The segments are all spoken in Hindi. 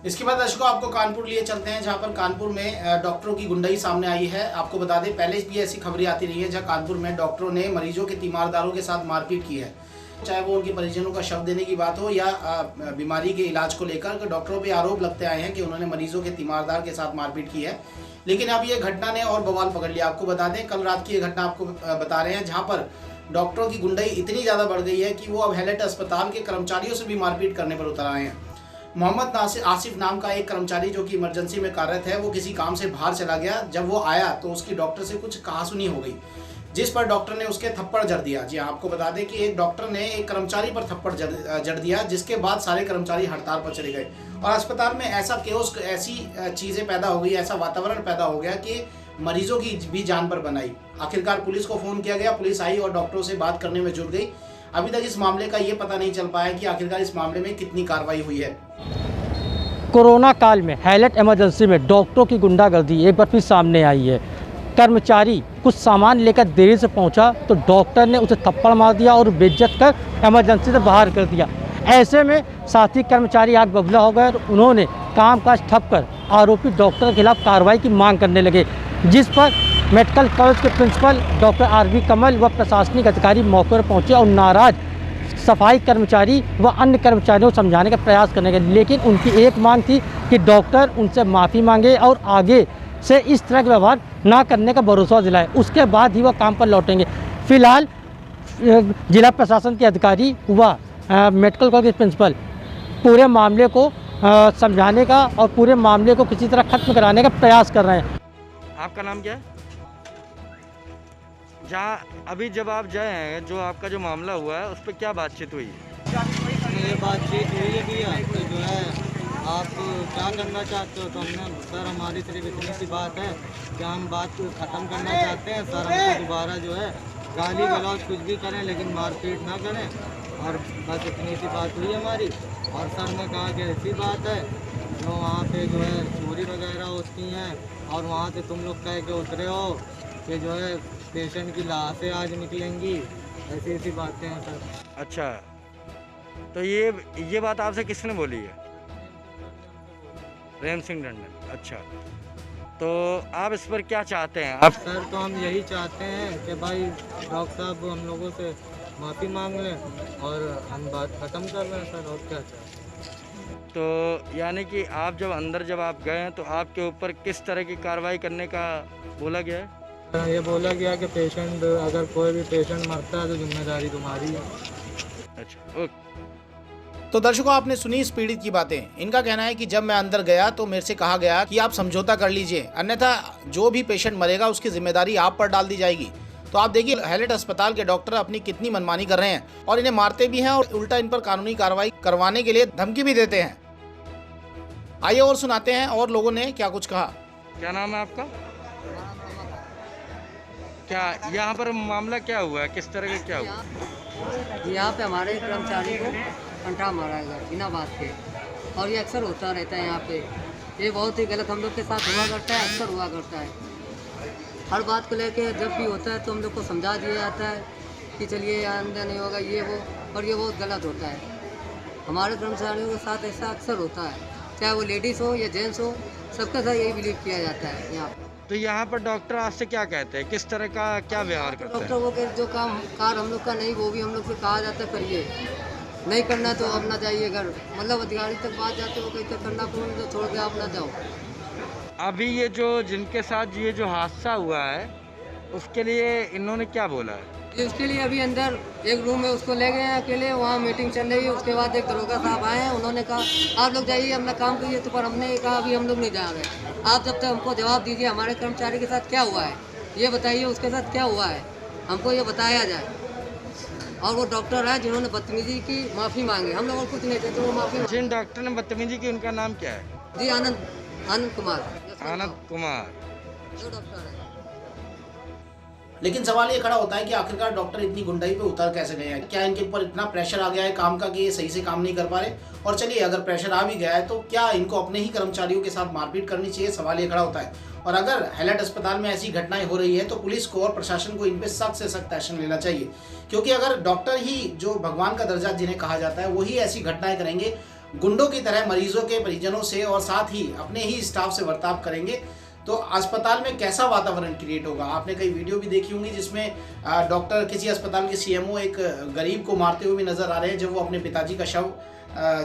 इसके बाद दर्शकों आपको कानपुर लिए चलते हैं, जहां पर कानपुर में डॉक्टरों की गुंडाई सामने आई है। आपको बता दें, पहले भी ऐसी खबरें आती रही है जहां कानपुर में डॉक्टरों ने मरीजों के तीमारदारों के साथ मारपीट की है, चाहे वो उनके परिजनों का शव देने की बात हो या बीमारी के इलाज को लेकर। डॉक्टरों पे आरोप लगते आए हैं कि उन्होंने मरीजों के तीमारदार के साथ मारपीट की है। लेकिन अब ये घटना ने और बवाल पकड़ लिया। आपको बता दें, कल रात की ये घटना आपको बता रहे हैं, जहाँ पर डॉक्टरों की गुंडाई इतनी ज़्यादा बढ़ गई है कि वो अब हैलेट अस्पताल के कर्मचारियों से भी मारपीट करने पर उतर आए हैं। मोहम्मद आसिफ नाम का एक कर्मचारी जो कि इमरजेंसी में कार्यरत है, वो किसी काम से बाहर चला गया। जब वो आया तो उसकी डॉक्टर से कुछ कहासुनी हो गई, जिस पर डॉक्टर ने उसके थप्पड़ जड़ दिया। जी हाँ, आपको बता दें कि एक डॉक्टर ने एक कर्मचारी पर थप्पड़ जड़ दिया, जिसके बाद सारे कर्मचारी हड़ताल पर चले गए और अस्पताल में ऐसा केओस, ऐसी चीज़ें पैदा हो गई, ऐसा वातावरण पैदा हो गया कि मरीजों की भी जान पर बनाई। आखिरकार पुलिस को फ़ोन किया गया, पुलिस आई और डॉक्टरों से बात करने में जुट गई। अभी तक इस मामले का ये पता नहीं चल पाया कि आखिरकार इस मामले में कितनी कार्रवाई हुई है। कोरोना काल में हैलेट इमरजेंसी में डॉक्टरों की गुंडागर्दी एक बार फिर सामने आई है। कर्मचारी कुछ सामान लेकर देरी से पहुंचा तो डॉक्टर ने उसे थप्पड़ मार दिया और बेइज्जत कर इमरजेंसी से बाहर कर दिया। ऐसे में साथी कर्मचारी आग बबूला हो गए और उन्होंने कामकाज ठप कर आरोपी डॉक्टर के खिलाफ कार्रवाई की मांग करने लगे, जिस पर मेडिकल कॉलेज के प्रिंसिपल डॉक्टर आर.वी. कमल व प्रशासनिक अधिकारी मौके पर पहुंचे और नाराज सफाई कर्मचारी व अन्य कर्मचारियों को समझाने का प्रयास करने लगे। लेकिन उनकी एक मांग थी कि डॉक्टर उनसे माफ़ी मांगे और आगे से इस तरह का व्यवहार ना करने का भरोसा दिलाए, उसके बाद ही वह काम पर लौटेंगे। फिलहाल जिला प्रशासन के अधिकारी व मेडिकल कॉलेज के प्रिंसिपल पूरे मामले को समझाने का और पूरे मामले को किसी तरह खत्म कराने का प्रयास कर रहे हैं। आपका नाम क्या है? जहाँ अभी जब आप जाए हैं, जो आपका जो मामला हुआ है, उस पर क्या बातचीत हुई है? ये बातचीत हुई है भैया, तो जो है आप क्या करना चाहते हो? तो हमने सर, हमारी सिर्फ इतनी सी बात है कि हम बात ख़त्म करना चाहते हैं सर। हमको दोबारा जो है गाली गलौज कुछ भी करें लेकिन मारपीट ना करें, और बस इतनी सी बात हुई हमारी। और सर ने कहा कि ऐसी बात है जो वहाँ पे जो है चोरी वगैरह होती हैं और वहाँ से तुम लोग कह के उतरे हो कि जो है पेशेंट की लाशें आज निकलेंगी, ऐसी ऐसी बातें हैं सर। अच्छा, तो ये बात आपसे किसने बोली है? प्रेम सिंह टंडन। अच्छा, तो आप इस पर क्या चाहते हैं? आप सर, तो हम यही चाहते हैं कि भाई डॉक्टर साहब हम लोगों से माफ़ी मांग लें और हम बात ख़त्म कर रहे हैं सर, और क्या चाहते हैं। तो यानी कि आप जब आप गए हैं तो आपके ऊपर किस तरह की कार्रवाई करने का बोला गया है? ये बोला गया कि पेशेंट, अगर कोई भी पेशेंट मरता है तो जिम्मेदारी तुम्हारी है। अच्छा, ओके। तो दर्शकों, आपने सुनी इस पीड़ित की बातें। इनका कहना है कि जब मैं अंदर गया तो मेरे से कहा गया कि आप समझौता कर लीजिए, अन्यथा जो भी पेशेंट मरेगा उसकी जिम्मेदारी आप पर डाल दी जाएगी। तो आप देखिए हैलेट अस्पताल के डॉक्टर अपनी कितनी मनमानी कर रहे हैं और इन्हें मारते भी हैं और उल्टा इन पर कानूनी कार्रवाई करवाने के लिए धमकी भी देते हैं। आइए और सुनाते हैं और लोगों ने क्या कुछ कहा। क्या नाम है आपका? क्या यहाँ पर मामला क्या हुआ है, किस तरह का क्या हुआ? यहाँ पे हमारे कर्मचारी को कंठा मारा गया बिना बात के, और ये अक्सर होता रहता है यहाँ पे। ये बहुत ही गलत हम लोग के साथ हुआ करता है, अक्सर हुआ करता है। हर बात को लेके जब भी होता है तो हम लोग को समझा दिया जाता है कि चलिए यहाँ अंदर नहीं होगा, ये वो, और ये बहुत गलत होता है। हमारे कर्मचारियों के साथ ऐसा अक्सर होता है, चाहे वो लेडीज़ हो या जेंट्स हो, सबके साथ यही बिलीव किया जाता है यहाँ पर। तो यहाँ पर डॉक्टर आपसे क्या कहते हैं, किस तरह का क्या व्यवहार करते हैं? डॉक्टर को के जो कार हम लोग का नहीं, वो भी हम लोग से कहा जाता है करिए, नहीं करना तो अपना जाइए घर। मतलब अधिकारी तक बात जाते हो, कहीं तक करना फोन तो छोड़ के आप ना जाओ। अभी ये जो जिनके साथ ये जो हादसा हुआ है, उसके लिए इन्होंने क्या बोला है? उसके लिए अभी अंदर एक रूम में उसको ले गए हैं अकेले, वहाँ मीटिंग चल रही है। उसके बाद एक दरोगा साहब आए हैं, उन्होंने कहा आप लोग जाइए अपना काम करिए, तो पर हमने कहा अभी हम लोग नहीं जा रहे। आप जब तक हमको जवाब दीजिए हमारे कर्मचारी के साथ क्या हुआ है, ये बताइए, उसके साथ क्या हुआ है, हमको ये बताया जाए। और वो डॉक्टर है जिन्होंने बदतमीजी की, माफ़ी मांगे। हम लोग और कुछ नहीं कहते, वो माफ़ी। जिन डॉक्टर ने बदतमीजी की उनका नाम क्या है? जी आनंद कुमार। आनंद कुमार जो डॉक्टर है। लेकिन सवाल ये खड़ा होता है कि आखिरकार डॉक्टर इतनी गुंडाई पे उतर कैसे गए हैं? क्या इनके ऊपर इतना प्रेशर आ गया है काम का कि ये सही से काम नहीं कर पा रहे? और चलिए, अगर प्रेशर आ भी गया है तो क्या इनको अपने ही कर्मचारियों के साथ मारपीट करनी चाहिए? सवाल ये खड़ा होता है। और अगर हैलेट अस्पताल में ऐसी घटनाएं हो रही है तो पुलिस को और प्रशासन को इन पे सख्त से सख्त एक्शन लेना चाहिए, क्योंकि अगर डॉक्टर ही, जो भगवान का दर्जा जिन्हें कहा जाता है, वही ऐसी घटनाएं करेंगे, गुंडों की तरह मरीजों के परिजनों से और साथ ही अपने ही स्टाफ से बर्ताव करेंगे तो अस्पताल में कैसा वातावरण क्रिएट होगा। आपने कई वीडियो भी देखी होंगी जिसमें डॉक्टर किसी अस्पताल के सीएमओ एक गरीब को मारते हुए भी नजर आ रहे हैं जब वो अपने पिताजी का शव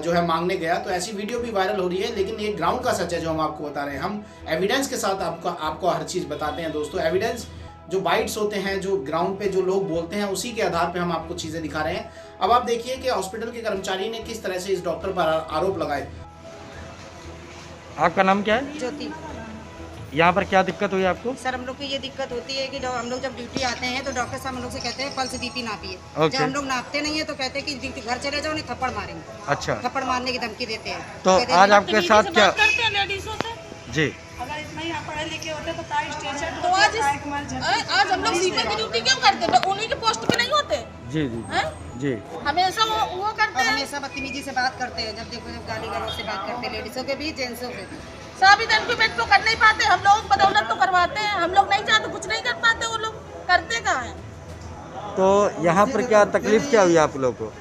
जो है मांगने गया। तो ऐसी वीडियो भी वायरल हो रही है, लेकिन ये ग्राउंड का सच है जो हम आपको बता रहे हैं। हम एविडेंस के साथ आपको हर चीज़ बताते हैं दोस्तों। एविडेंस जो बाइट्स होते हैं, जो ग्राउंड पे जो लोग बोलते हैं, उसी के आधार पे हम आपको चीज़ें दिखा रहे हैं। अब आप देखिए कि हॉस्पिटल के कर्मचारी ने किस तरह से इस डॉक्टर पर आरोप लगाए। आपका नाम क्या है? ज्योति। यहाँ पर क्या दिक्कत हुई आपको? सर हम लोग को ये दिक्कत होती है कि जब हम लोग ड्यूटी आते हैं तो डॉक्टर साहब हम लोग से कहते हैं पल्स बीपी नापिए। Okay. जब हम लोग नापते नहीं है तो कहते हैं कि घर चले जाओ, उन्हें थप्पड़ मारेंगे। अच्छा, थप्पड़ मारने की धमकी देते हैं। तो कहते हैं, आज आपके साथ क्या? करते हैं लेडीजों से। जी, अगर इतना ही पढ़े लिखे होते तो ताई स्टेशन तो आज हम लोग स्वीपर की ड्यूटी क्यों करते हैं? उन्हीं के पोस्ट पे नहीं होते जी जी हैं? जी। हमेशा वो करते और हैं। हमेशा बदतमीजी से बात करते हैं। जब देखो जब गाली गलौज से बात करते हैं, लेडीजों के भी जेंट्सों के भी। सभी दिन को बेट तो कर नहीं पाते, हम लोग बदौलत तो करवाते हैं। हम लोग नहीं चाहते, कुछ नहीं कर पाते, वो लोग करते कहाँ हैं? तो यहाँ पर क्या तकलीफ क्या हुई आप लोग को?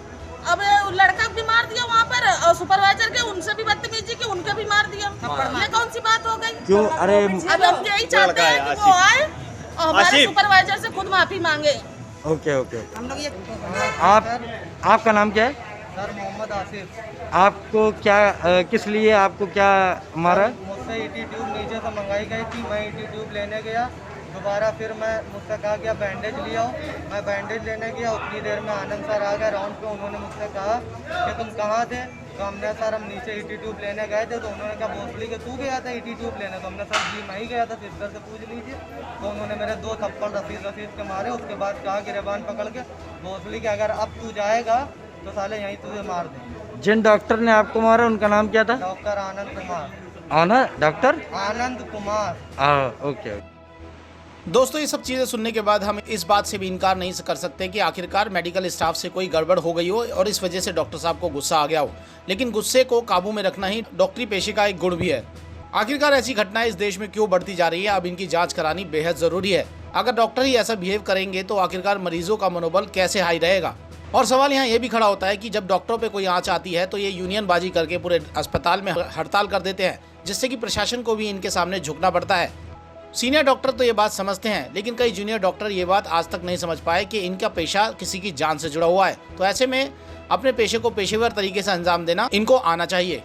अब लड़का भी मार दिया वहाँ पर और सुपरवाइजर के उनसे भी बदतमीजी की, उनके भी मार दिया। ये कौन सी बात हो गई? क्यों? अरे अब हम यही चाहते हैं कि वो आए और हमारे सुपरवाइजर से खुद माफी मांगे। Okay okay. हम लोग ये आपका नाम क्या है? सर मोहम्मद आसिफ। आपको क्या किस लिए आपको क्या मारा? मुझसे ईटी ट्यूब नीचे से मंगाई गई थी। मैं ईटी ट्यूब लेने गया, दोबारा फिर मैं मुझसे कहा गया बैंडेज ले आओ। मैं बैंडेज लेने गया, उतनी देर में आनंद सर आ गए राउंड पे। उन्होंने मुझसे कहा कि तुम कहाँ थे? तो हमने सर हम नीचे ईटी ट्यूब लेने गए थे। तो उन्होंने कहा भोसली के तू गया था ईटी ट्यूब लेने? तो हमने सर जी मैं ही गया था, सिस्टर से पूछ लीजिए। तो उन्होंने मेरे 2 थप्पड़ रसीद के मारे। उसके बाद कहा गिरबान पकड़ के भोसली के अगर अब तू जाएगा तो साले यहीं तुझे मार देंगे। जिन डॉक्टर ने आपको मारा उनका नाम क्या था? Doctor Anand Kumar. Doctor Anand Kumar. Okay. दोस्तों ये सब चीज़ें सुनने के बाद हम इस बात से भी इनकार नहीं कर सकते कि आखिरकार मेडिकल स्टाफ से कोई गड़बड़ हो गई हो और इस वजह से डॉक्टर साहब को गुस्सा आ गया हो। लेकिन गुस्से को काबू में रखना ही डॉक्टरी पेशे का एक गुण भी है। आखिरकार ऐसी घटनाएं इस देश में क्यों बढ़ती जा रही है, अब इनकी जांच करानी बेहद ज़रूरी है। अगर डॉक्टर ही ऐसा बिहेव करेंगे तो आखिरकार मरीजों का मनोबल कैसे हाई रहेगा। और सवाल यहाँ ये भी खड़ा होता है कि जब डॉक्टरों पे कोई आंच आती है तो ये यूनियनबाजी करके पूरे अस्पताल में हड़ताल कर देते हैं, जिससे कि प्रशासन को भी इनके सामने झुकना पड़ता है। सीनियर डॉक्टर तो ये बात समझते हैं, लेकिन कई जूनियर डॉक्टर ये बात आज तक नहीं समझ पाए कि इनका पेशा किसी की जान से जुड़ा हुआ है। तो ऐसे में अपने पेशे को पेशेवर तरीके से अंजाम देना इनको आना चाहिए।